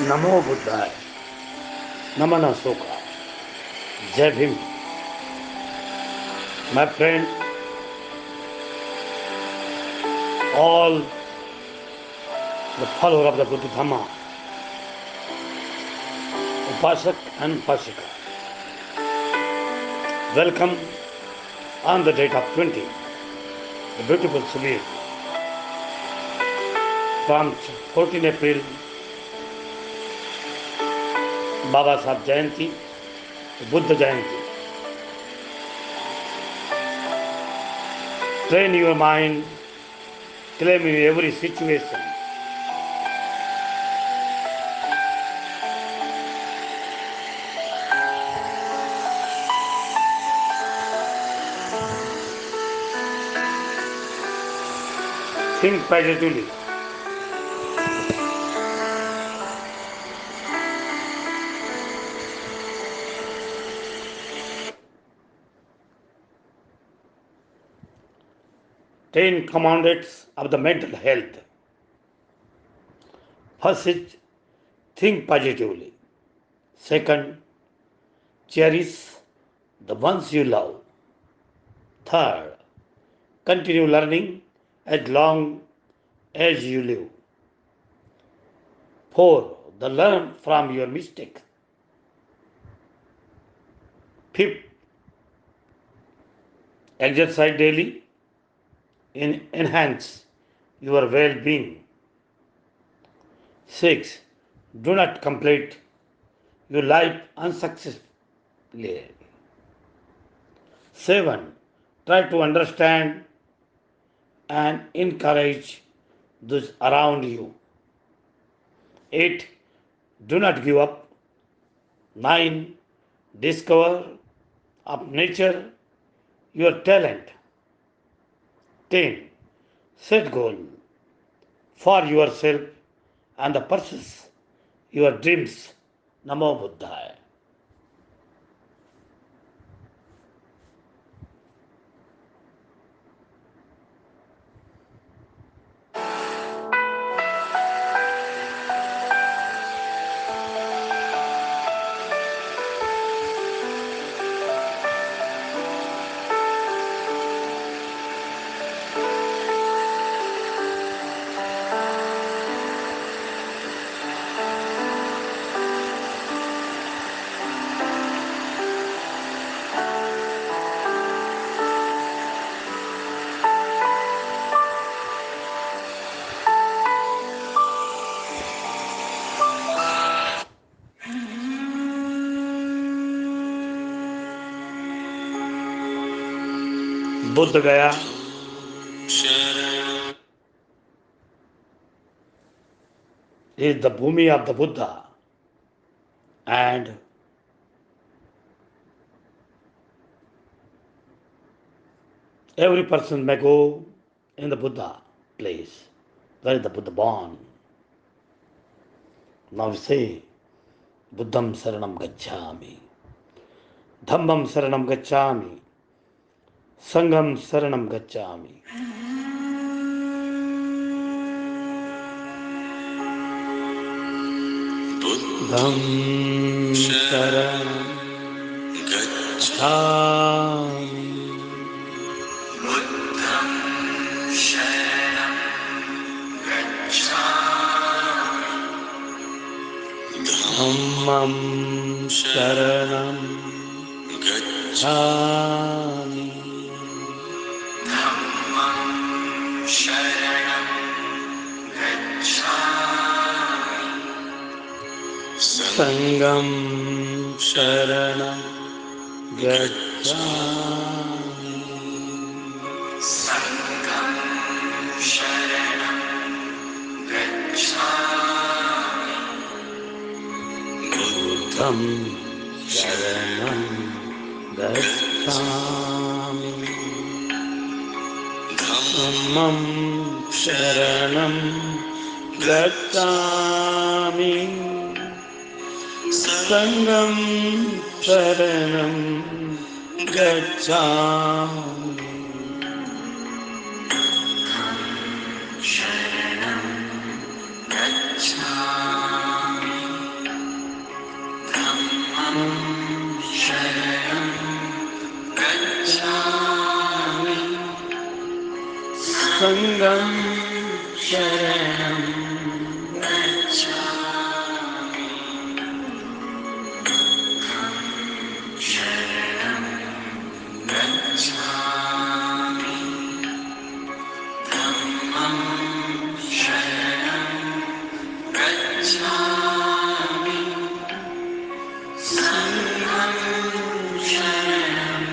Namo Buddha Namo Ashoka. Jai Bhim. My friend, all the follower of the Buddha Dhamma, Upasak and Upasika, welcome on the date of 20, the beautiful Subir, from 14 April, Baba Sahib Jayanti, Buddha Jayanti. Train your mind, claim in every situation. Think positively. Ten commandments of the mental health. First is think positively. Second, cherish the ones you love. Third, continue learning as long as you live. Four, the learn from your mistakes. Fifth, exercise daily and enhance your well-being. Six, do not complete your life unsuccessfully. Seven, try to understand and encourage those around you. 8. Do not give up. 9. Discover of nature your talent. 10. Set goal for yourself and the pursues your dreams. Namo Buddhaya. Buddha Gaya is the Bhumi of the Buddha, and every person may go in the Buddha place. Where is the Buddha born? Now we say, Buddham Saranam Gacchami, Dhammam Saranam Gacchami, Sangam Saranam Gacchami. Buddham Saranam Gacchami, Buddham Sharanam Gacchami, Dhammam Saranam Gacchami, Dhammam Sharanam Gacchami, Sangam Saranam Gacchami, Sangam Sharanam Gacchami, Buddham Saranam Gacchami, Dhammam Saranam Gacchami, Sangam Saranam Gacchami, Sharanam Gacchami, Sharanam Gacchami Sangam Sharanam Gacchami Sharanam Gacchami Dhammam Sharanam Gacchami Sangham Sharanam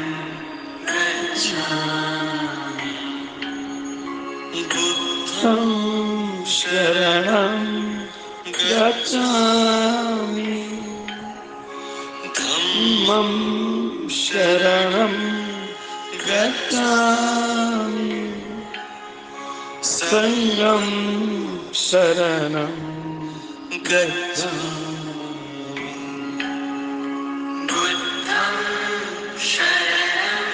Gacchami Buddham Sharanam Gacchami Dhammam Sharanam Gacchami Sangham Sharanam Gacchami Buddham Sharanam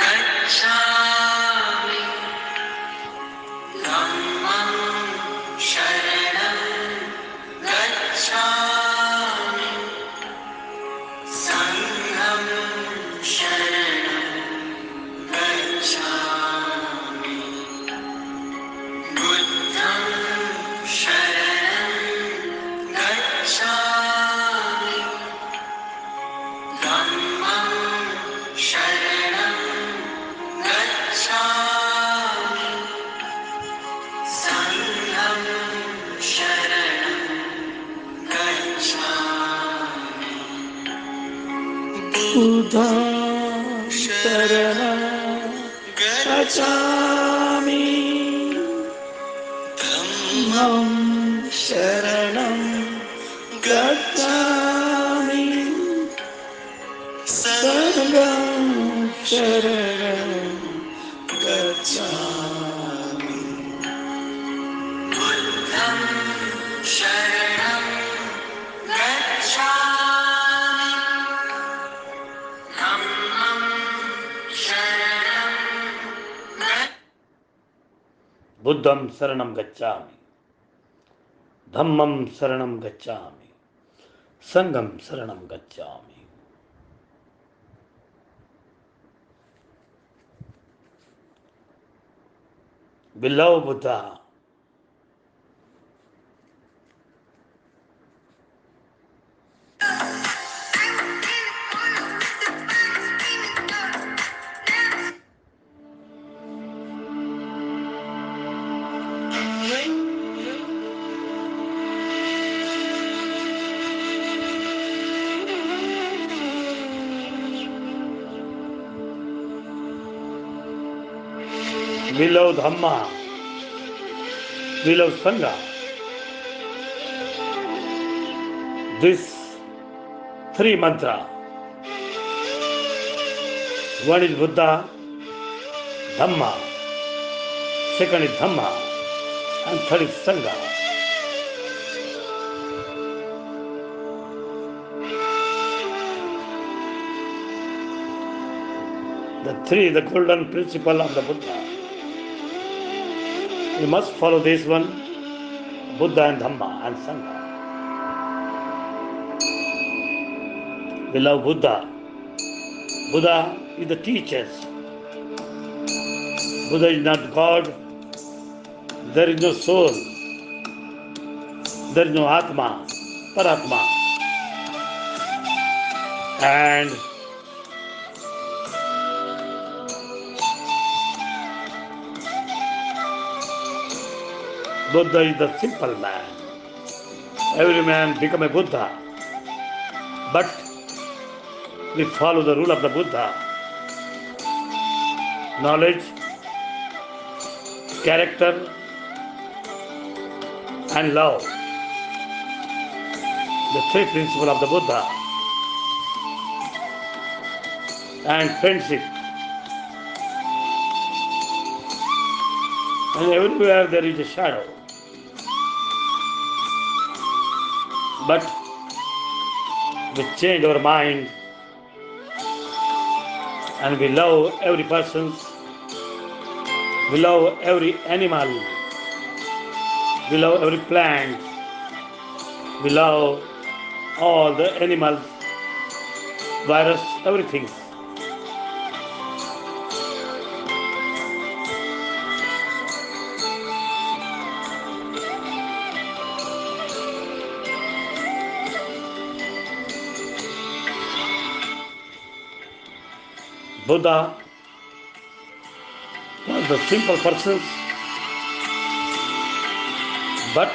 Gacchami Dhammam Sharanam Gacchami Sangham Sharanam Gacchami Buddham Sharanam Gacchami Dhammam Sharanam Gacchami Sangham Sharanam Gacchami Buddha Sharanam Gacchami Dhammam Sharanam Gacchami Sangham Sharanam Gacchami Buddham Sharanam Gacchami Dhammam Sharanam Buddham Saranam Gacchami, Dhammam Saranam Gacchami, Sangham Saranam Gacchami. Beloved Buddha, beloved Dhamma, beloved Sangha, this three mantra. One is Buddha, Dhamma, second is Dhamma, and third is Sangha. The three, the golden principle of the Buddha. We must follow this one, Buddha and Dhamma and Sangha. We love Buddha. Buddha is the teacher. Buddha is not God. There is no soul. There is no Atma, Paratma. And Buddha is the simple man. Every man become a Buddha. But we follow the rule of the Buddha. Knowledge, character, and love. The three principles of the Buddha. And friendship. And everywhere there is a shadow. But we change our mind and we love every person, we love every animal, we love every plant, we love all the animals virus, everything. Buddha was the simple person, but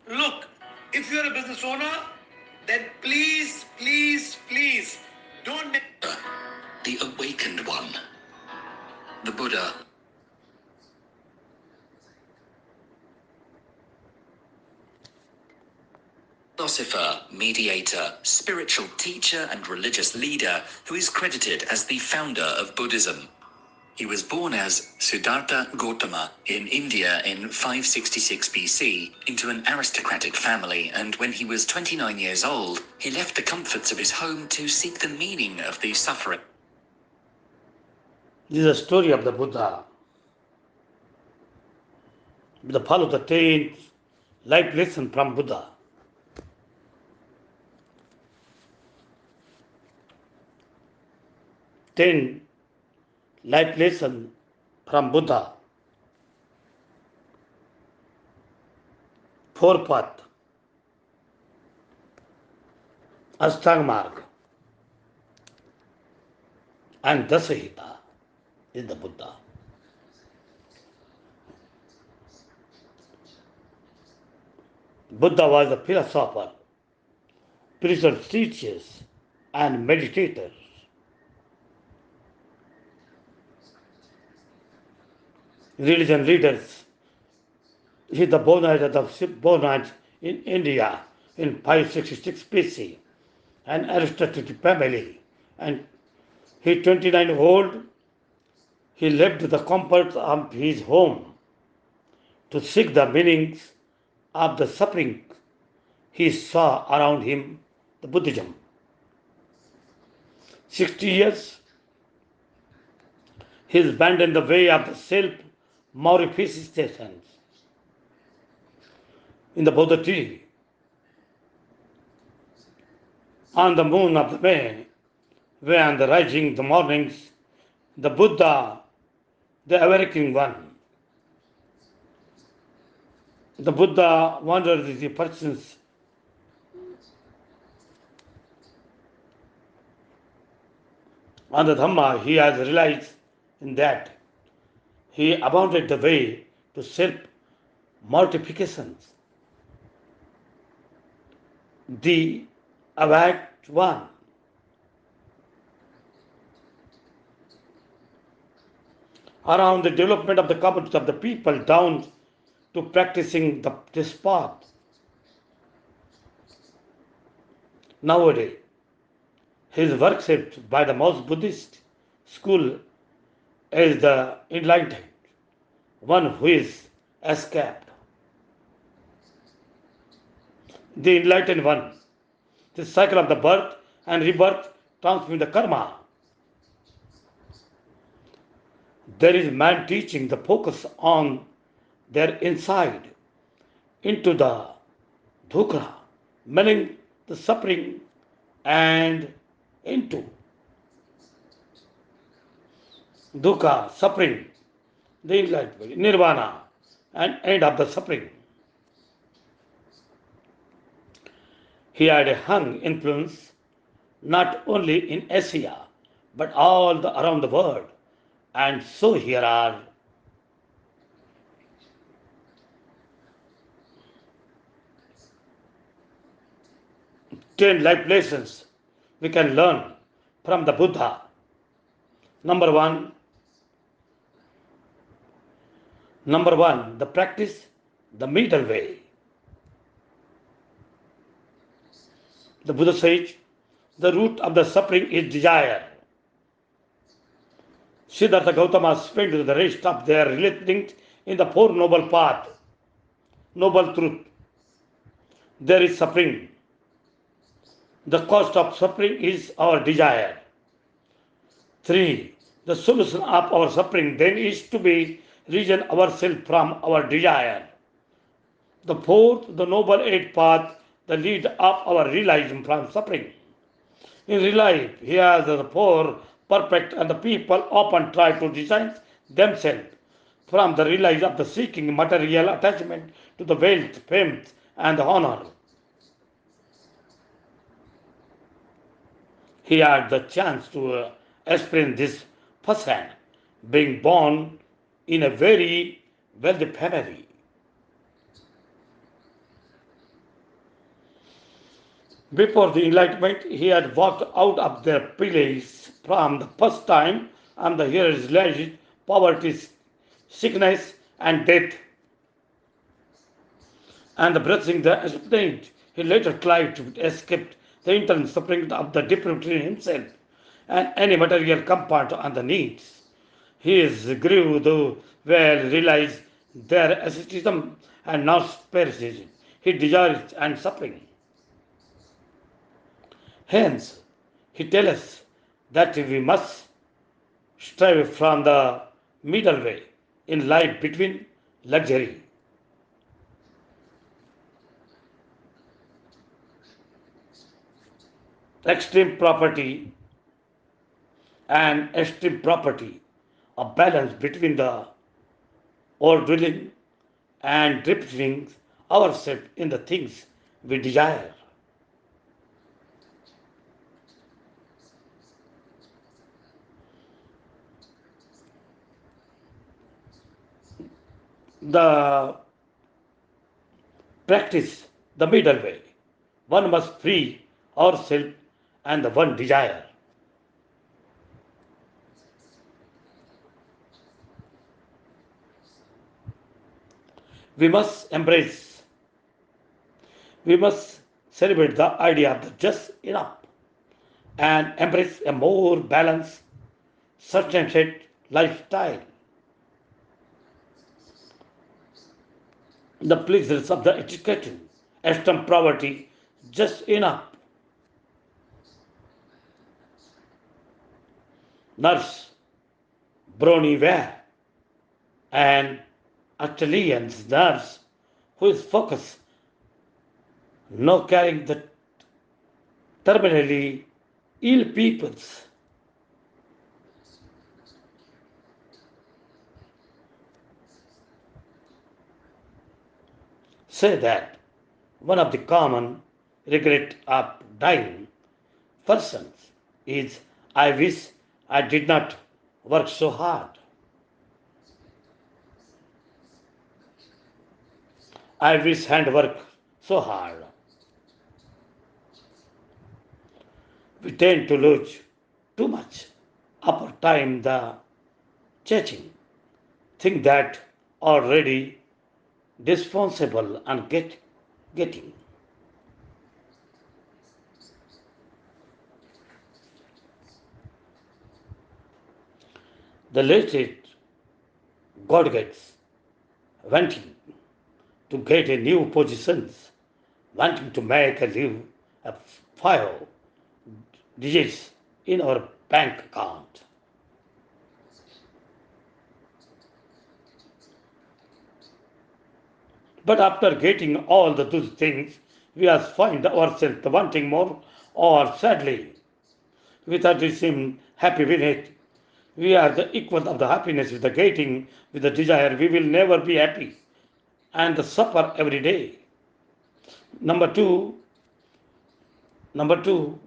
Look, if you're a business owner, then please don't make the awakened one, the Buddha. Philosopher, mediator, spiritual teacher, and religious leader who is credited as the founder of Buddhism. He was born as Siddhartha Gautama in India in 566 BC into an aristocratic family, and when he was 29 years old, he left the comforts of his home to seek the meaning of the suffering. This is a story of the Buddha. The follow the 10 life lesson from Buddha. 10 life lesson from Buddha. 4 path. Ashtanga marg and Dasahita is the Buddha. Buddha was a philosopher, spiritual teachers, and meditators. Religion leaders. He is the born in India in 566 BC, an aristocratic family, and he 29 old. He left the comfort of his home to seek the meanings of the suffering he saw around him, the Buddhism. 60 years, he abandoned the way of the self-mortifications in the Buddha tree. On the moon of the May, where on the rising the mornings, the Buddha, the awakening one, the Buddha wondered the persons on the Dhamma. He has realized in that he abandoned the way to self mortifications. The awaked one. around the development of the community of the people down to practicing this path. Nowadays, he is worshipped by the most Buddhist school as the enlightened, one who is escaped. The enlightened one, the cycle of the birth and rebirth transforming the karma. There is man teaching the focus on their inside into the dhukra, meaning the suffering, and into dukkha, suffering, the enlightenment, nirvana, and end of the suffering. He had a hung influence not only in Asia but all around the world. And so here are 10 life lessons we can learn from the Buddha. Number one, the practice the middle way. The Buddha says the root of the suffering is desire. Siddhartha Gautama spent the rest of their life in the Four Noble Path, Noble Truth. There is suffering. The cost of suffering is our desire. 3. The solution of our suffering then is to be reason ourselves from our desire. The fourth, the Noble Eight Path, the lead of our realization from suffering. In real life, here the poor, perfect, and the people often try to distance themselves from the realize of the seeking material attachment to the wealth, fame, and the honor. He had the chance to experience this firsthand, being born in a very wealthy family. Before the Enlightenment, he had walked out of their place from the first time, and the here is realized poverty, sickness, and death, and the blessing that explained. He later tried to escape the internal suffering of the difference between himself and any material comfort and the needs. He is grew though well realized their asceticism and not spiritism. He desires and suffering. Hence, he tells us that we must strive from the middle way in life between luxury, extreme property, and extreme property, a balance between the overdwelling and drifting ourselves in the things we desire. The practice the middle way. One must free ourselves and the one desire. We must embrace, we must celebrate the idea of the just enough and embrace a more balanced, sustained lifestyle. The pleasures of the educated, extreme poverty, just enough. Nurse, Brony Ware, and Australian's nurse who is focused, no carrying the terminally ill peoples. Say that one of the common regret of dying persons is I wish I did not work so hard. I wish hand work so hard. We tend to lose too much of our time the chasing. think that already responsible and getting. The latest God gets wanting to get a new positions, wanting to make a live a 5 digits in our bank account. But after getting all those things, we are find ourselves wanting more or sadly without receiving happy with it. We are the equal of the happiness with the getting, with the desire. We will never be happy and suffer every day. Number two, number two,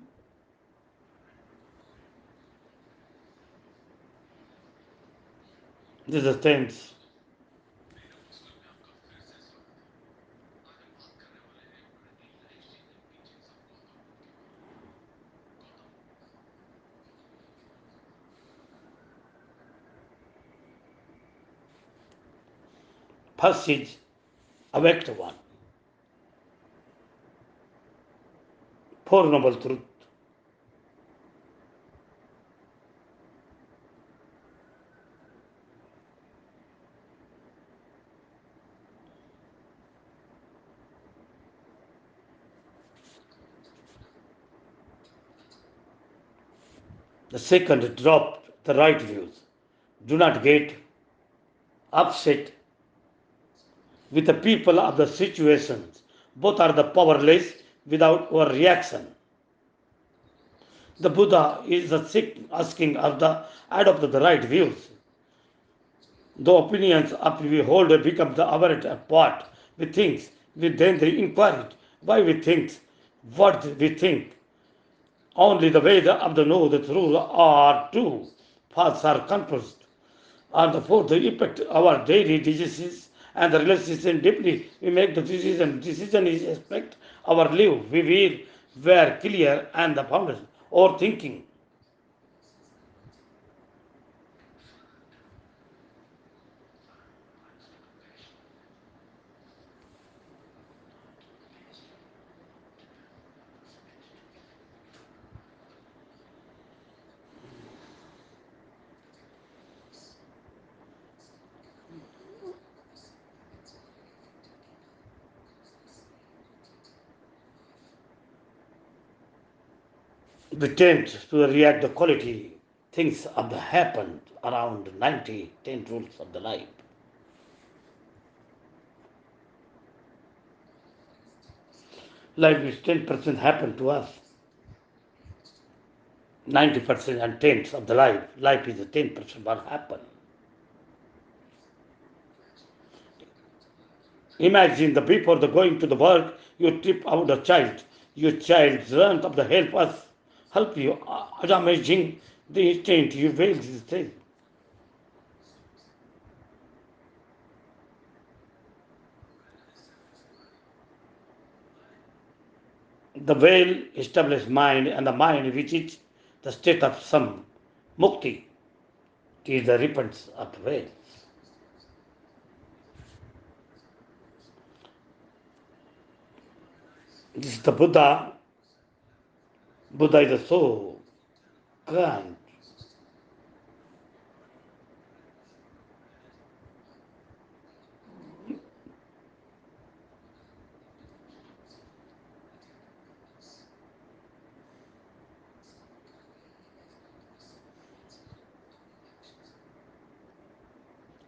this is tense. First is awake to one. Four noble truth. The second, drop the right views. Do not get upset with the people of the situations. Both are the powerless without our reaction. The Buddha is the asking of the adopt the right views. The opinions of we hold become the our part. We think, we then they inquire why we think, what we think. Only the way of the know the truth are true, false are confused. And the fourth, the impact our daily diseases and the relationship deeply. We make the decision. Decision is expect our live. We will were clear and the foundation or thinking. We tend to react the quality things of the happened around 90 10 rules of the life. Life is 10% happen to us. 90% and tenths of the life. Life is a 10% what happen. Imagine the before the going to the work, you trip out the child. Your child runs up the help us, help you. Amazing the instant you fail this thing. The well established mind and the mind which is the state of some mukti is the repentance of the well. This is the Buddha. Buddha is so kind.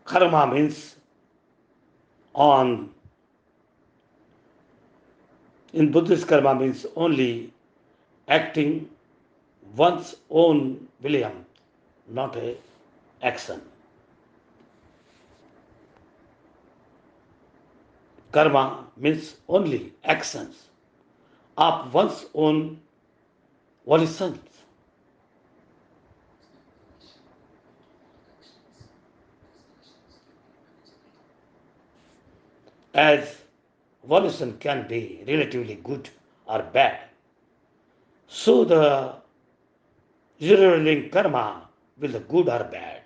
Karma means on in Buddhist karma means only acting one's own William, not a action. Karma means only actions of one's own volition. As volition can be relatively good or bad, so the zeroing karma will be good or bad.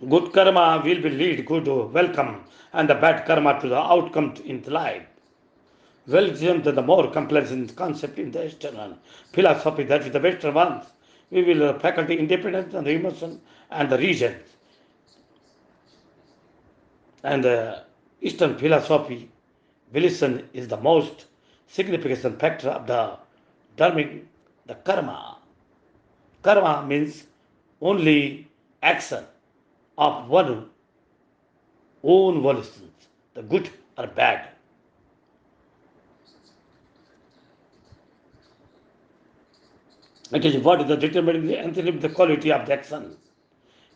Good karma will be lead good welcome, and the bad karma to the outcome in the life. Religion is the more complex in concept in the Eastern philosophy that is the Western ones. We will faculty independence and the emotion and the region. And the Eastern philosophy, religion is the most significant factor of the determining the karma. Karma means only action of one own volitions, the good or bad. It is what is the determining the entity the quality of the action.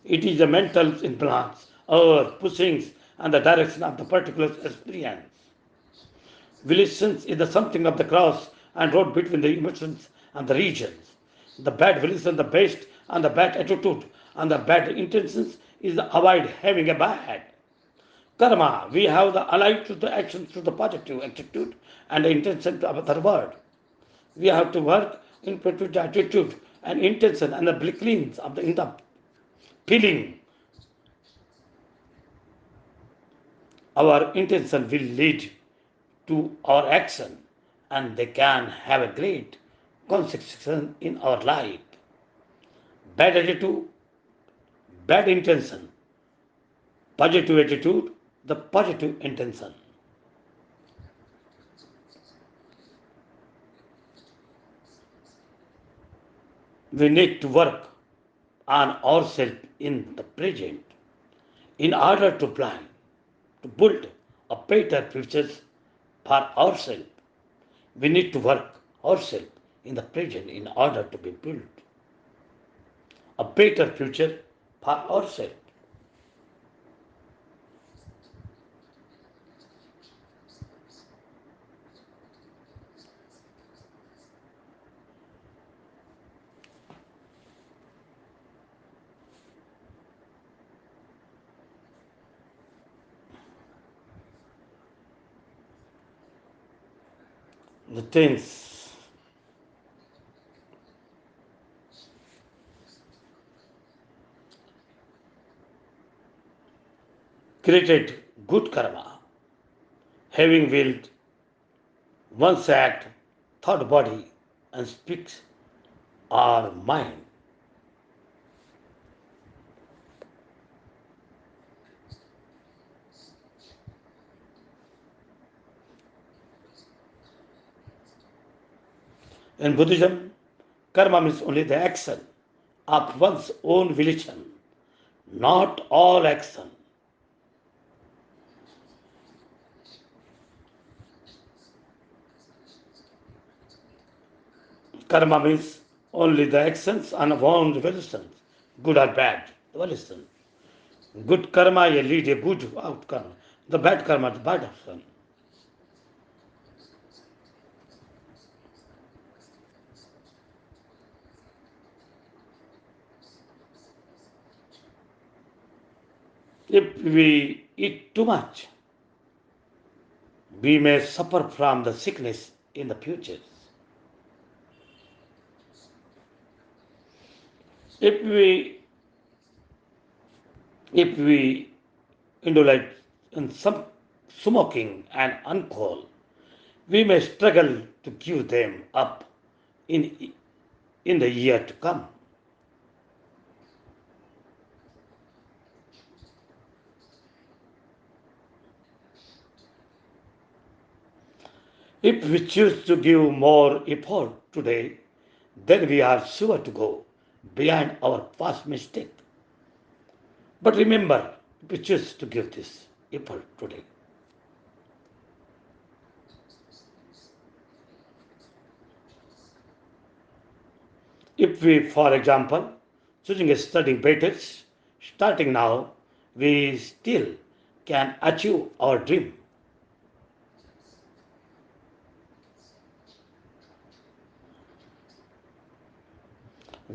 It is the mental influence or pushings and the direction of the particular experience. Volitions is the something of the cross and road between the emotions and the regions. The bad volition, the best and the bad attitude and the bad intentions is the avoid having a bad. Karma, we have the allied to the actions to the positive attitude and the intention of the word. We have to work in pursuit attitude and intention and the cleans of the in the feeling. Our intention will lead to our action and they can have a great consequence in our life. Bad attitude, bad intention, positive attitude, the positive intention. We need to work on ourselves in the present in order to plan, to build a better future for ourselves. We need to work ourselves in the present in order to be built a better future for ourselves. The things created good karma, having willed one's act, thought, body, and speaks our mind. In Buddhism, karma means only the action of one's own volition, not all action. Karma means only the actions and own volitions, good or bad. Volition. Good karma will lead a good outcome. The bad karma, the bad outcome. If we eat too much, we may suffer from the sickness in the future. If we if we indulge in some smoking and alcohol, we may struggle to give them up in in the year to come. If we choose to give more effort today, then we are sure to go beyond our past mistake. But remember, if we choose to give this effort today, if we, for example, choosing a studying better, starting now, we still can achieve our dream.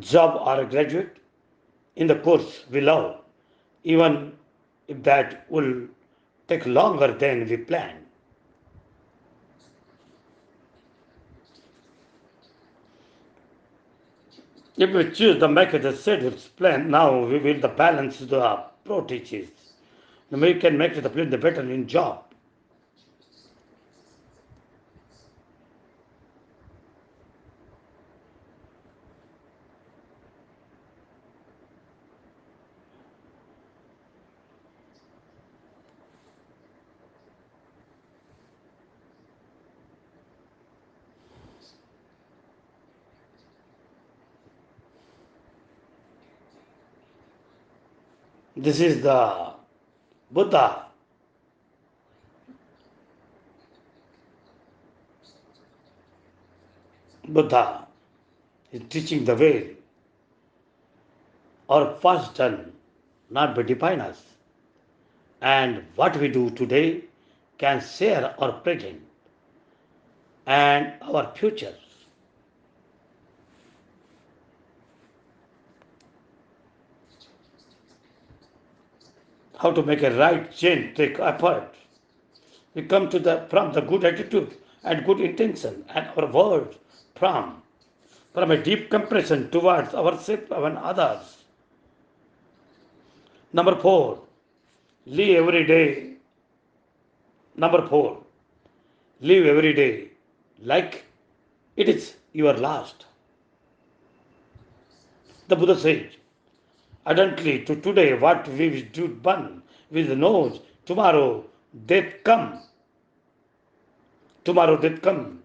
Job or a graduate in the course we love, even if that will take longer than we planned. If we choose the make the schedules plan now, we will the balance the up. pro teaches. We can make the plan the better in job. This is the Buddha. Buddha is teaching the way. Our past done not by define us. And what we do today can share our present and our future. How to make a right change take effort. We come to the from the good attitude and good intention and our words from a deep compression towards ourselves and others. Number four, live every day. Number four, live every day like it is your last. The Buddha said, ardently to today what we do burn with the nose, tomorrow death come. Tomorrow death come.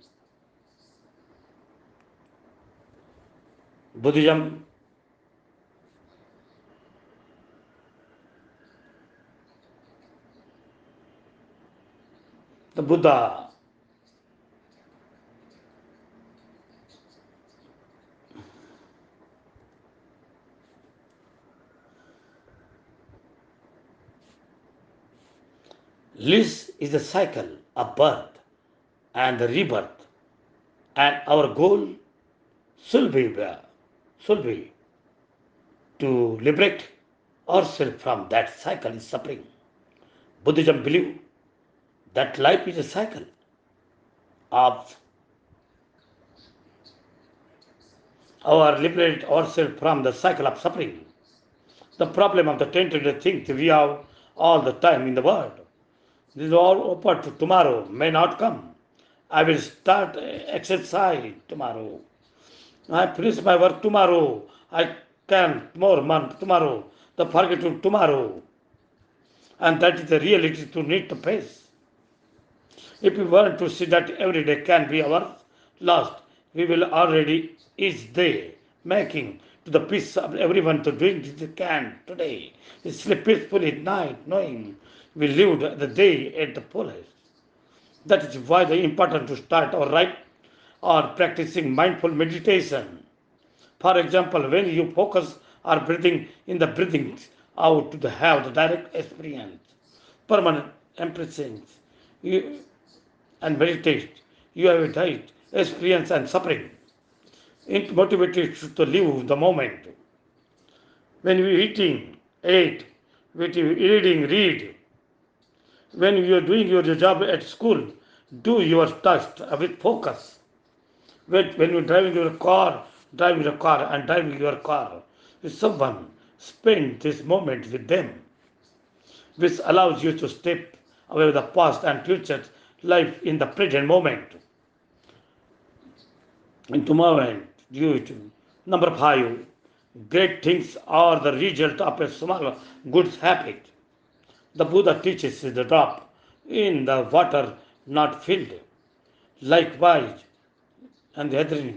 Buddhism, the Buddha, this is the cycle of birth and the rebirth. And our goal should be, should be to liberate ourselves from that cycle of suffering. Buddhism believes that life is a cycle of our liberate ourselves from the cycle of suffering. The problem of the tentative things we have all the time in the world. This is all open to tomorrow, may not come. I will start exercise tomorrow. I finish my work tomorrow. I can more month tomorrow. The forget to tomorrow. And that is the reality to need to face. If we want to see that every day can be our last, we will already each day making to the peace of everyone to doing this they can today. We sleep peacefully at night, knowing we lived the day at the fullest. That is why the important to start or right or practicing mindful meditation. For example, when you focus on breathing in the breathing out to have the direct experience, permanent impressions, you, and meditate, you have a direct experience and suffering. It motivates you to live the moment. When we eating, eat. When you reading, read. When you are doing your job at school, do your task with focus. When you're driving your car, drive your car and driving your car with someone, spend this moment with them, which allows you to step away with the past and future life in the present moment. Into moment, due to number five, great things are the result of a small good habit. The Buddha teaches the drop in the water not filled. Likewise, and the other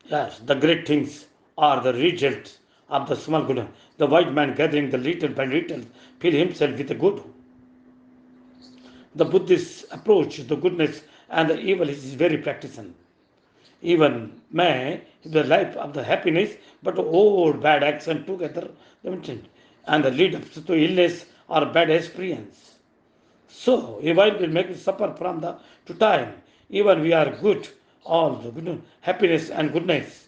yes, the great things are the result of the small good. The white man gathering the little by little fill himself with the good. The Buddhist approach, the goodness and the evil is very practicing. Even may the life of the happiness, but all bad action together limited and the lead up to illness or bad experience. So evil will make us suffer from the to time. Even we are good, all the good happiness and goodness.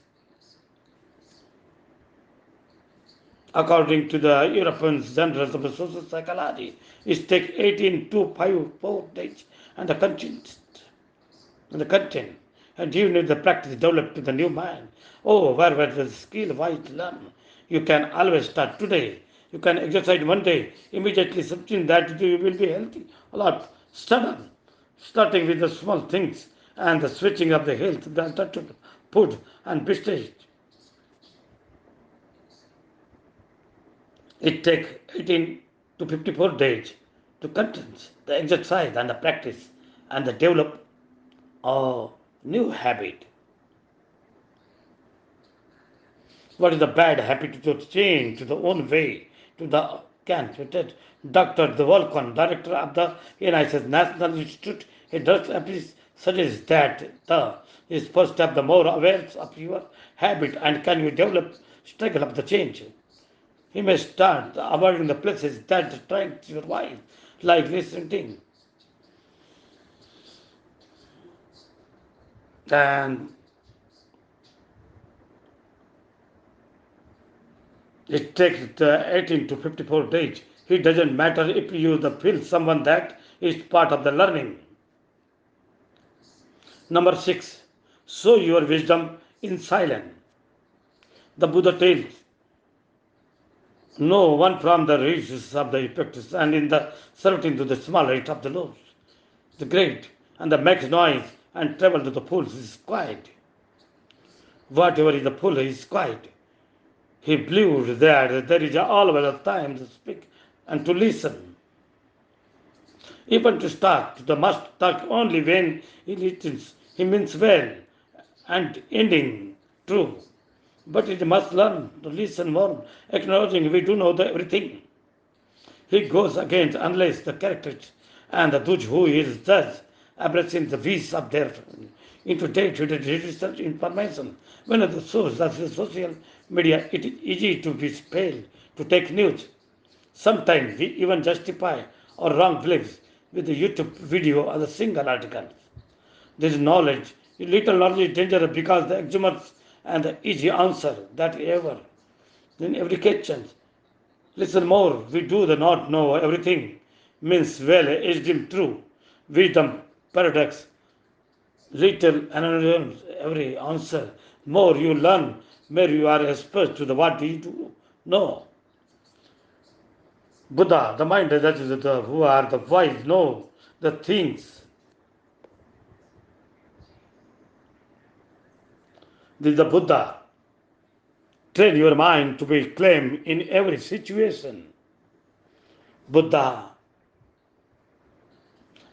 According to the European Journals of Social Psychology, it takes 18 to 4 days and the content and you need the practice develop to the new mind. Oh, where the skill why to learn? You can always start today You can exercise one day, immediately something that you will be healthy a lot. Stubborn. Starting with the small things and the switching of the health, the alternative food and business. It takes 18 to 54 days to condense the exercise and the practice and the develop a new habit. What is the bad habit to change to the own way to the can Dr. The Volcon, director of the NIC's National Institute, he does suggests that the is first step the more aware of your habit and can you develop struggle of the change. He may start avoiding the places that distract your mind, like listening. And it takes 18 to 54 days. It doesn't matter if you feel someone that is part of the learning. Number 6. Show your wisdom in silence. The Buddha tells no one from the riches of the effects and in the serving to the small rate of the loaves. The great and the makes noise and travel to the pools is quiet. Whatever is the pool is quiet. He believed that there is always a time to speak and to listen. Even to start, the must talk only when he listens. He means well and ending true. But it must learn to listen more, acknowledging we do know everything. He goes against unless the characters and the those who is judge embracing the wishes of their into day-to-day research information. When the source of the social media, it is easy to be failed to take news. Sometimes we even justify our wrong beliefs with the YouTube video or the single article. This knowledge, little knowledge is dangerous because the exuberance and the easy answer that ever in every question. Listen more, we do the not know everything means well wisdom true, wisdom paradox, little analyze every answer. More you learn, more you are exposed to the what you do know. Buddha, the mind that is the who are the wise know the things. This is the Buddha. Train your mind to be calm in every situation. Buddha,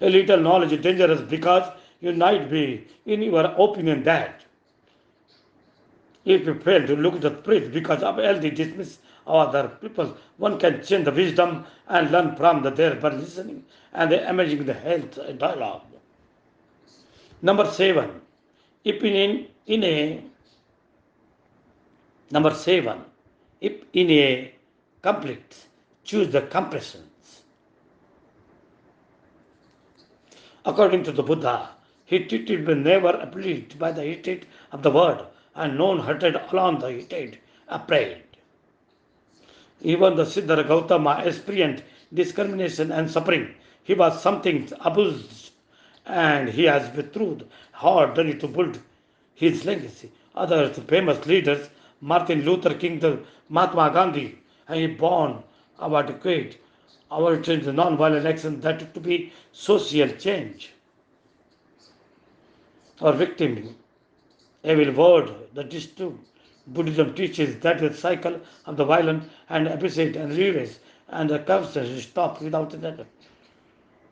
a little knowledge is dangerous because you might be in your opinion that if you fail to look at the truth because of healthy dismiss other people, one can change the wisdom and learn from the there by listening and imaging the health dialogue. Number 7. If in a Number 7. If in a conflict, choose the compressions. According to the Buddha, he treated but never appalled by the hatred of the world, and none hurted along the hatred afraid. Even the Siddhar Gautama experienced discrimination and suffering. He was something abused, and he has betrothed hard done to build his legacy. Other famous leaders, Martin Luther King, the Mahatma Gandhi, and he born our decade, our change, the non-violent action that to be social change or victim. Evil word, that is true. Buddhism teaches that the cycle of the violent and episode and reverse and the constant stop without that.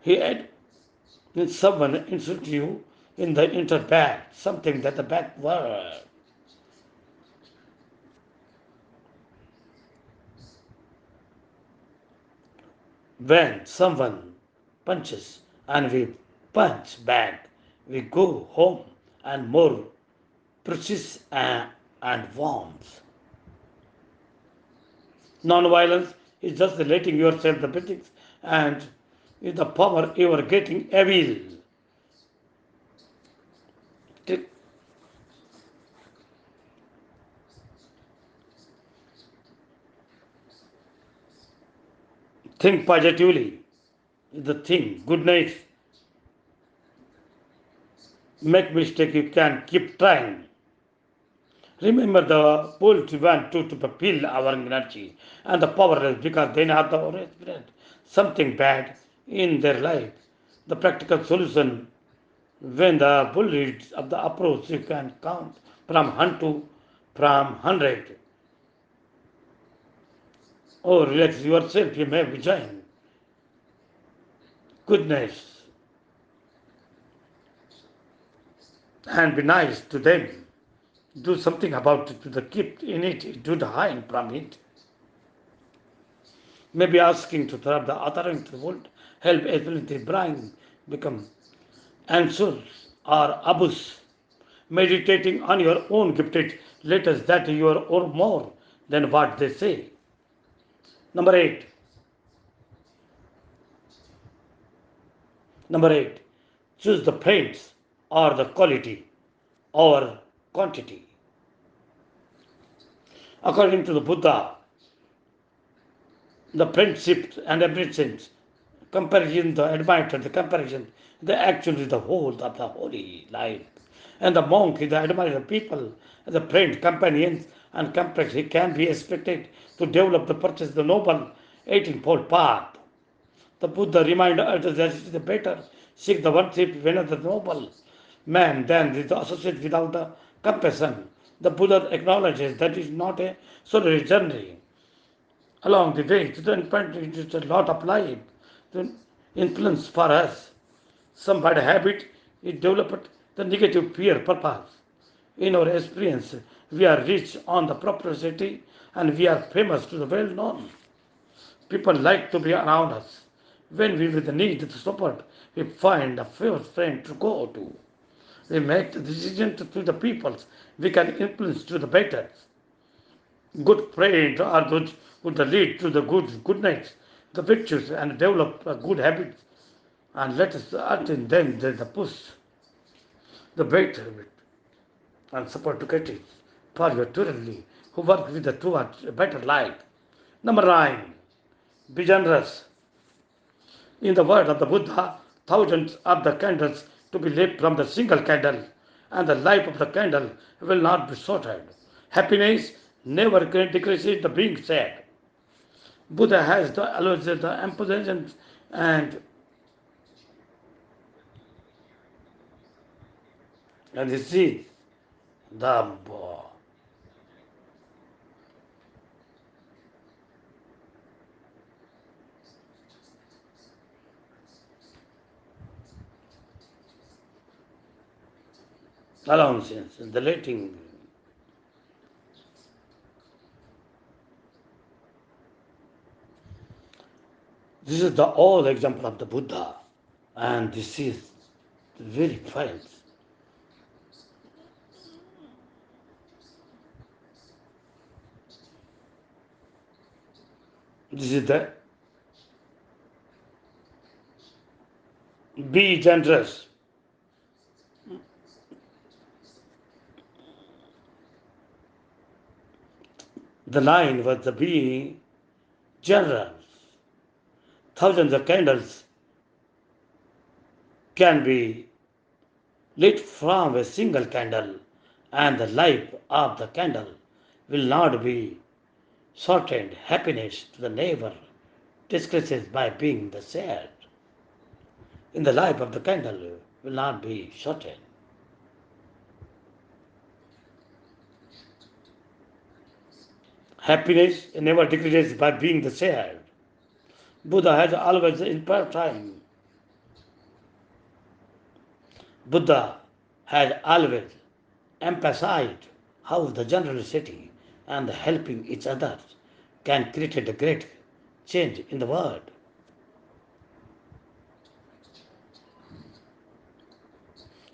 He had when someone insults you in the interbad, something that the bad word. When someone punches and we punch back, we go home and more precise and warmth. Non-violence is just letting yourself the beatings and with the power you are getting evil. Think positively. The thing. Good night. Make mistake. You can keep trying. Remember the pull to want to fulfill our energy and the powerless because they have the experience something bad in their life. The practical solution when the bull leads of the approach you can count from 1 to from 100 or relax yourself you may be join goodness and be nice to them. Do something about it to the keep in it, do the hide from it. Maybe asking to throw the authority to the world help ability brain become answers or abuse. Meditating on your own gifted letters that you are or more than what they say. Number eight. Number eight. Choose the friends or the quality or quantity. According to the Buddha, the friendship and admiration, comparison, the admired, the comparison, the actually the whole of the holy life. And the monk is the admired people, the friend, companions, and complex. He can be expected to develop the purchase the noble 18-fold path. The Buddha reminded us that it is better seek the worship when the noble man than the associate without the compassion. The Buddha acknowledges that it is not a solitary journey along the way to the infant it is a lot of life to influence for us. Some bad habit is developed the negative fear purpose. In our experience, we are rich on the propriety and we are famous to the well known. People like to be around us. When we with the need to support, we find a first friend to go to. We make the decision to the peoples we can influence to the better. Good friends are those who lead to the goodness, the virtues, and develop good habits, and let us act in them the push, the better and support to get it for your truly who work with the towards a better life. Number nine, be generous. In the word of the Buddha, thousands of the candles to be lit from the single candle, and the life of the candle will not be shorted. Happiness never decreases the being sad. Buddha has the always the emphasis and you see the allowances, the letting. This is the old example of the Buddha, and this is very fine. This is the be generous. The line was the be generous. Thousands of candles can be lit from a single candle, and the life of the candle will not be shortened. Happiness to the neighbor decreases by being the sad. In the life of the candle will not be shortened. Happiness never decreases by being the sad. Buddha has always in part time. Buddha has always emphasized how the generosity and the helping each other can create a great change in the world.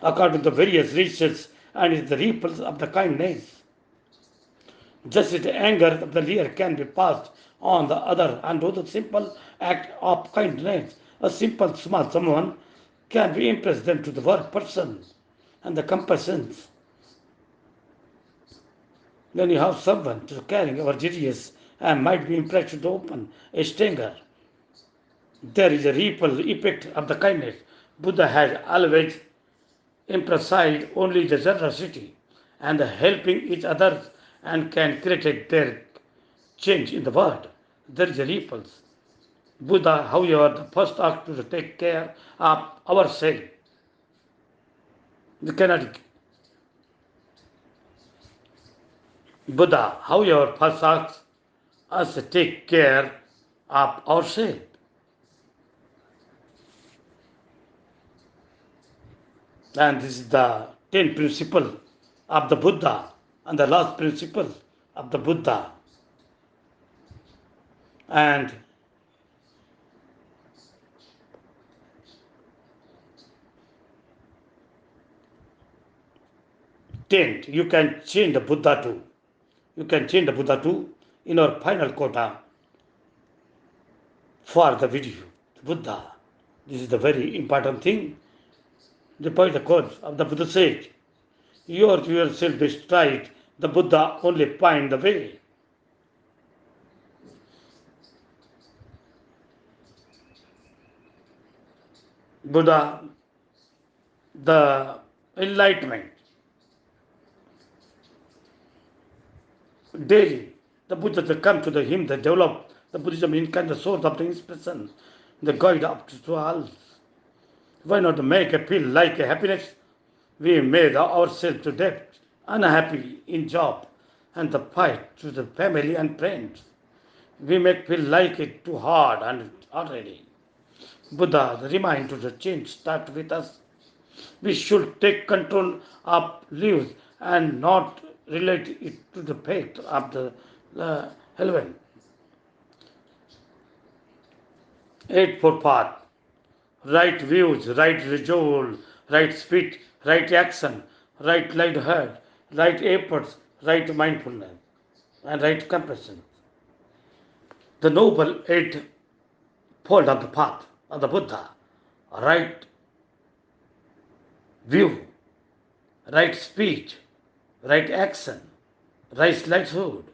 According to various research and the ripples of the kindness, just as the anger of the leader can be passed on the other and do the simple act of kindness, a simple small someone can be impress them to the work person and the compassion. When you have someone to carrying our genius and might be impressed to open a stinger, there is a ripple effect of the kindness. Buddha has always emphasized only the generosity and helping each other and can create their change in the world. There is a ripples. Buddha, however, the first act to take care of ourselves. We cannot. Buddha, however, first asks us to take care of ourselves. And this is the 10th principle of the Buddha and the last principle of the Buddha. And 10th, you can change the Buddha too. You can change the Buddha too in our final quota for the video. Buddha. This is the very important thing. The point of quote of the Buddha said, yourself is right, the Buddha only find the way. Buddha, the enlightenment, daily, the Buddha that come to the him that develop the Buddhism in kind of source of the inspiration, the guide up to all. Why not make a feel like a happiness? We made ourselves to death, unhappy in job, and the fight to the family and friends. We make feel like it too hard and already. Buddha, the reminder to the change start with us. We should take control of lives and not relate it to the fate of the heaven. Eightfold path. Right views, right resolve, right speech, right action, right livelihood, right efforts, right mindfulness, and right compassion. The noble eightfold of the path of the Buddha. Right view, right speech, right action, right livelihood,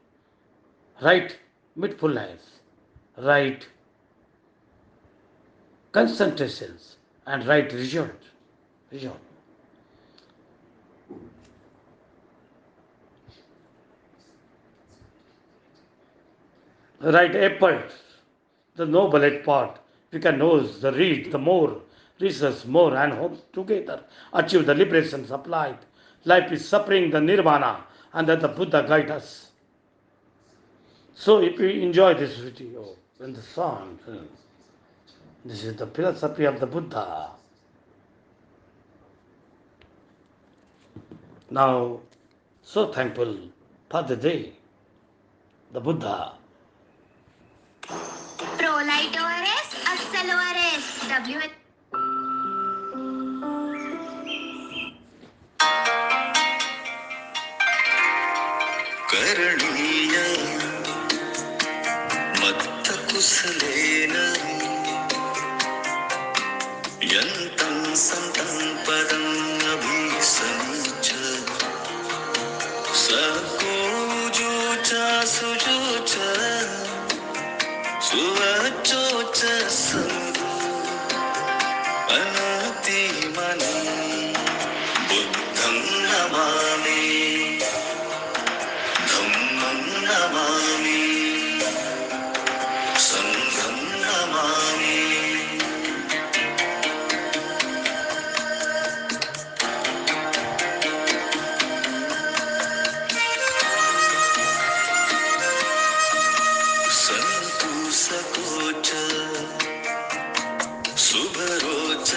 right mindfulness, right concentrations, and right result. Result. Right effort, the noble part. We can know the read, the more, research more, and hope together achieve the liberation supplied. Life is suffering, the nirvana, and that the Buddha guide us. So if you enjoy this video and the song, this is the philosophy of the Buddha. Now, so thankful for the day, the Buddha. Prolite ORS, Assal ORS, WH. करणीय मत्त कुसलेन यन्तं सन्तं पदं अभीसनीच सकोजो च सुजो च सुवचो च सङ्गो अनतिमनि बुद्धं नमामि धम्मं नमामि संघं नमामि सन्तु सकोच शुभरोच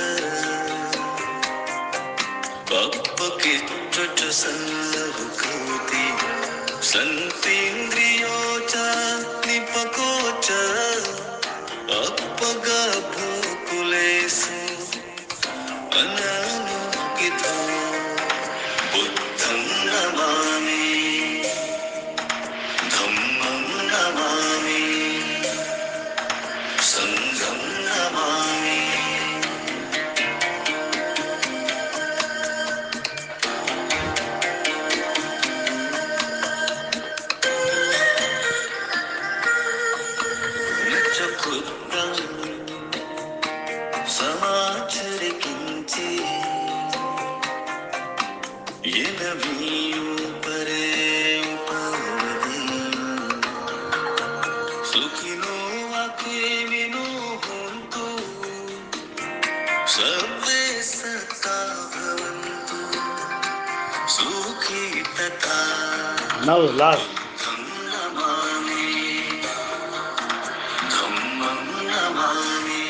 अपकिच्च च सल्लहुकोति सन्तीन्द्रियो च निपको च अपगभूकुलेषु अननुकितो बुद्धं नमामि धम्मं नमामि संघं नमामि न च क्षुद्रं समाचर किञ्चित् येन वीयो सर्वे सदा भवन्तु सुखी तथा Now last. तं Namami धम्मं Namami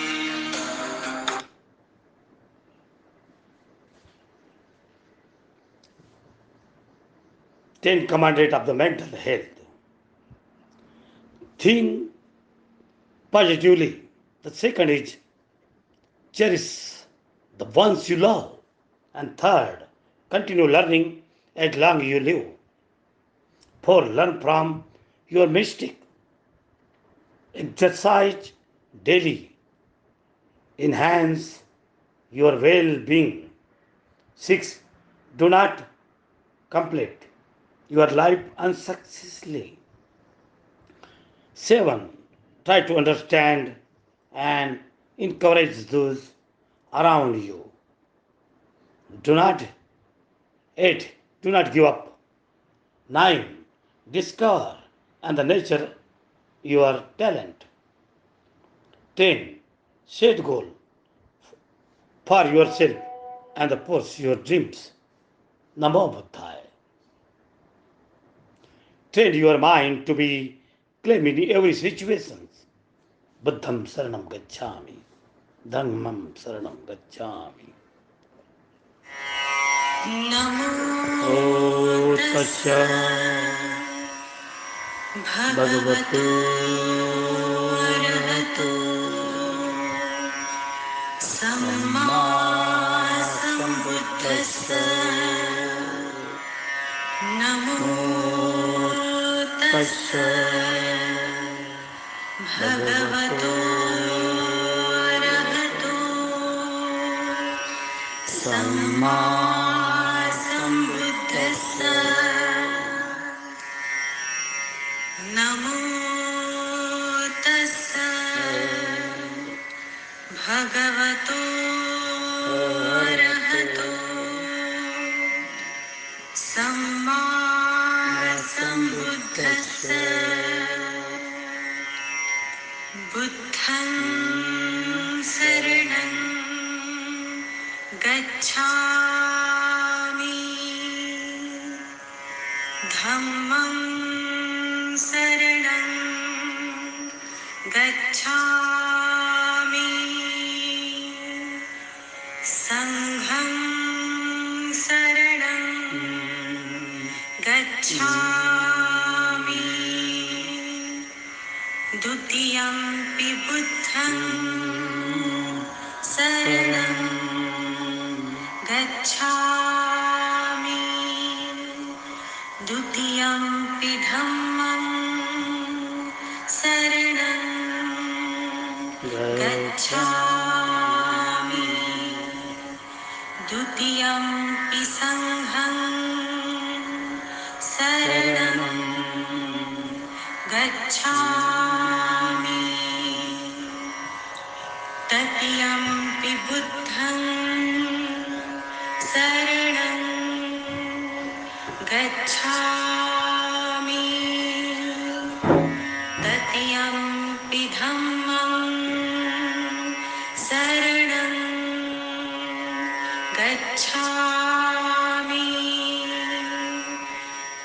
10 commandment of the mental health. Think positively. The second is cherish the ones you love. And third, continue learning as long you live. 4. Learn from your mistake. Exercise daily. Enhance your well-being. 6. Do not complete your life unsuccessfully. 7. Try to understand and encourage those around you. Do not 8. Do not give up. 9. Discover and the nature your talent. 10. Set goal for yourself and pursue your dreams. Namo Buddhaya. Train your mind to be calm in every situation. Buddham Saranam Gacchami. Dhammam Saranam Gacchami. NaMo Tasya भगवतो अरहतो सम्मा सम्बुद्धस्स नमो तस्स भगवतो अरहतो सम्मा सम्बुद्धस्स नमो तस्स भगवतो अरहतो सम्मा सम्बुद्धस्स बुद्धं शरणं गच्छामि धम्मं शरणं गच्छामि संघं शरणं गच्छामि द्वितीयंपि बुद्धं शरणं गच्छामि द्वितीयंपि धम्मं शरणं गच्छामि द्वितीयंपि संघं शरणं गच्छामि तृतीयंपि बुद्धं शरणं गच्छामि तृतीयंपि धम्मं शरणं गच्छामि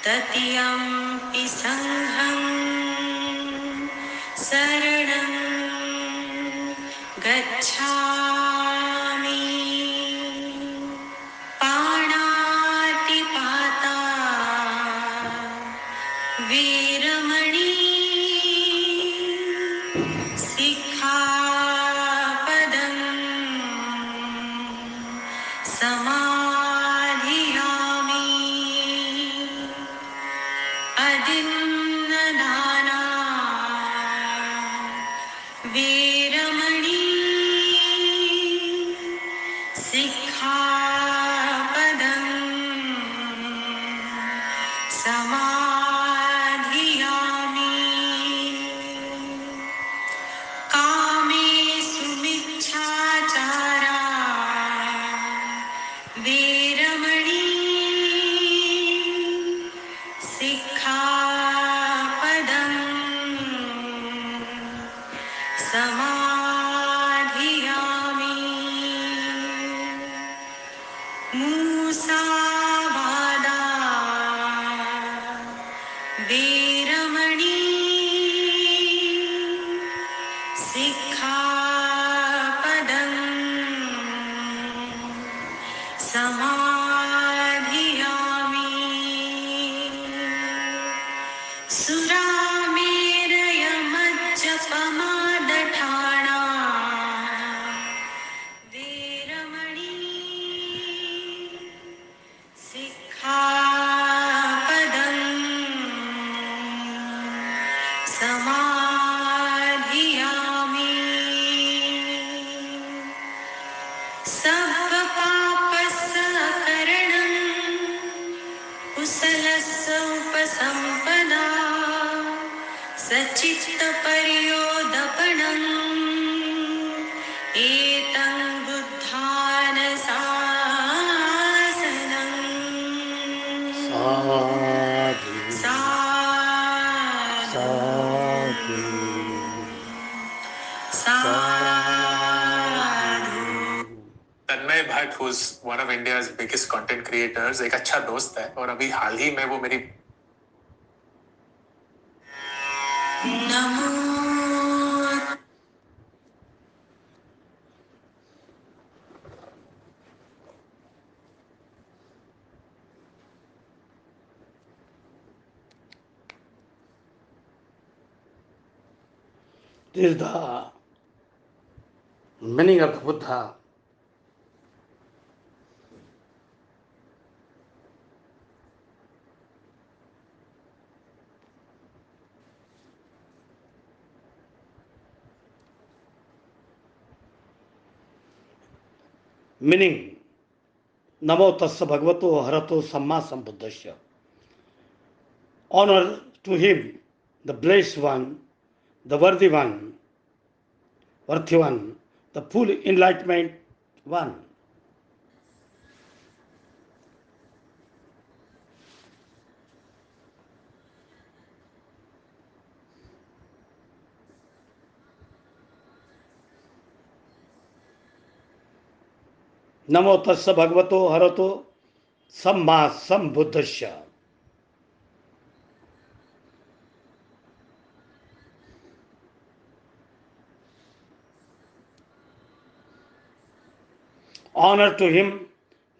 तृतीयंपि संघं शरणं गच्छामि पाणातिपाता वीरमणि सिक्खापदं समाधियामि अदिन्नदाना वीरमणि सिक्खापदं समाधियामि कामेषु मिच्छाचारा वीरमणि सिक्खापदं समाधियामि मूसावादा वीरमणि सिक्खापदं समाधियामि सुरामेरयमज्जपमादठाणा वीरमणि सिक्खापदं समाधियामि सब्बपापस्सकरणं कुशलस्य उपसम्पदा सच्चित्तपर्योदपणम् एतं बुद्धानशासनम् Sadhu, Sadhu sadhu, Sadhu Tanmay Bhatt who's one of India's biggest content creators एक अच्छा दोस्त है और अभी हाल ही में वो मेरी नमो This is the meaning of the Buddha. Meaning, Namo Tassa Bhagavato Harato Samma Sambuddhasya. Honor to him, the blessed one, the worthy one, the full enlightenment one. Namo Tassa Bhagavato Harato Samma Sambuddhasya. Honor to him,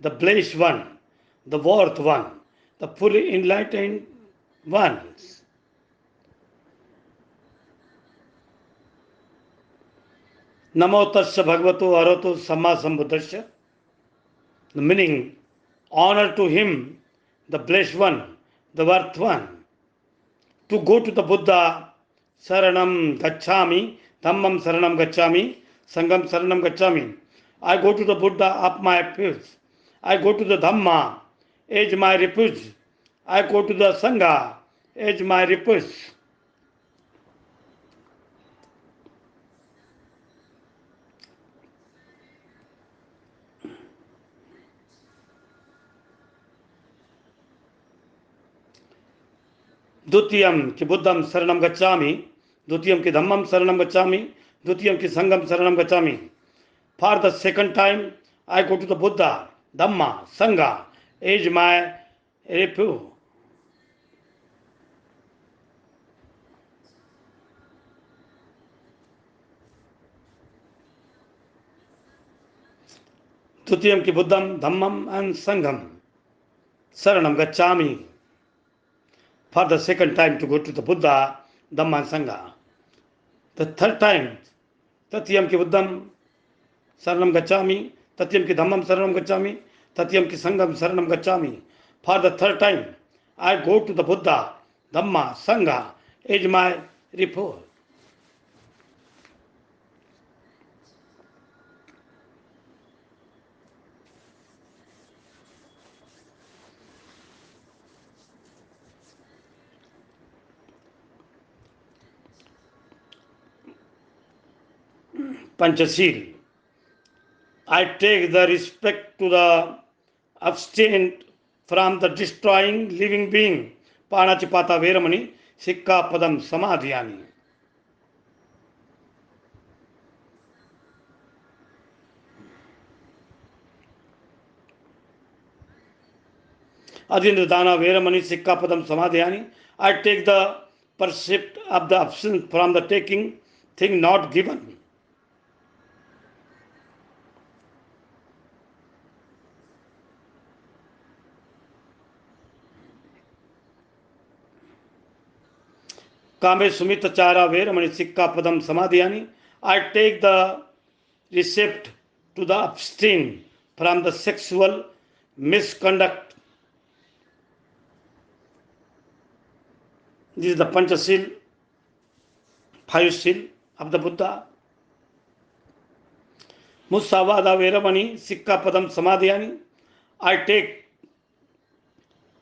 the blessed one, the worth one, the fully enlightened ones. Namo Tassa Bhagavato Arato Samma Sambuddhasya. The meaning, honor to him, the blessed one, the worth one. To go to the Buddha, Saranam Gacchami, Dhammam Saranam Gacchami, Sangam Saranam Gacchami. I go to the Buddha of my refuge. I go to the Dhamma as my refuge. I go to the Sangha as my refuge. द्वितीयम कि बुद्धम शरणम गच्छामि, द्वितीयम कि धम्मम शरणम गच्छामि, द्वितीयम कि संगम शरणम गच्छामि. For the second time, I go to the Buddha, Dhamma, Sangha as my refuge. द्वितीयम कि बुद्धम, धम्मम and संगम शरणम गच्छामि. For the second time to go to the Buddha, Dhamma and Sangha. The third time, Tatyam ki Buddham Saranam Gacchami, Tatyam ki Dhammam Saranam Gacchami, Tatyam ki Sangam Saranam Gacchami. For the third time, I go to the Buddha, Dhamma, Sangha as my refuge. Panchashil. I take the respect to the abstain from the destroying living being. Panachipata Veramani, Sikka Padam Samadhyami. Adindra Dana Veramani Sikkapadam Samadhyani. I take the percept of the absence from the taking thing not given. Kame Sumita Chara Veramani Sikkapadam Samadhyani. I take the recept to the abstain from the sexual misconduct. This is the Panchasil, 5 seal of the Buddha. Musavada Veramani Sikkapadam Samadhyani. I take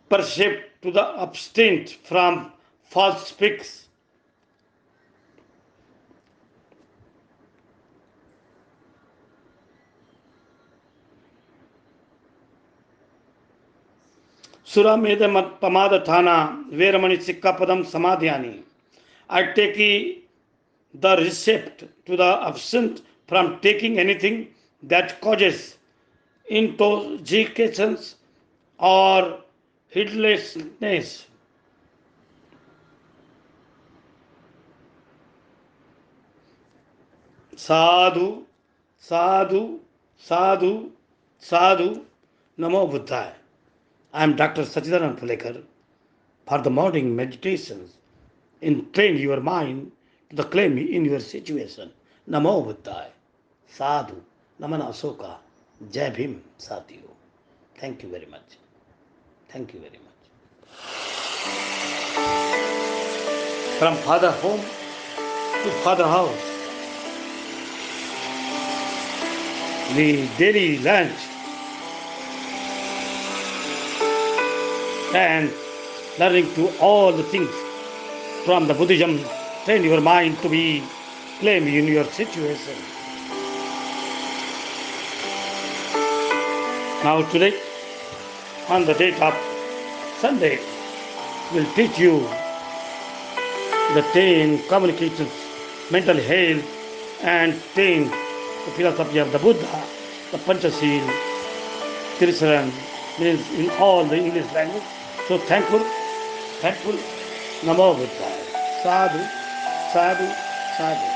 percept to the abstain from false speaks. Surameda Pamada Thana Veramani Sikkapadam Samadhyani. I take the recept to the absent from taking anything that causes intoxications or heedlessness. Sadhu, sadhu, sadhu, sadhu, Namo Buddha. I am Dr. Sachchidanand Fulekar for the morning meditations. Train your mind to the claim in your situation. Namo Buddha. Sadhu. Namana Ashoka. Jai Bhim Sathiyo. Thank you very much. Thank you very much. From father home to father house. The daily lunch and learning to all the things from the Buddhism. Train your mind to be claim in your situation. Now today, on the date of Sunday, will teach you the 10 communications, mental health, and 10 the philosophy of the Buddha, the Panchasil, Tirisaran, means in all the English language. So thankful, Namo Buddha. Sadhu, sadhu, sadhu.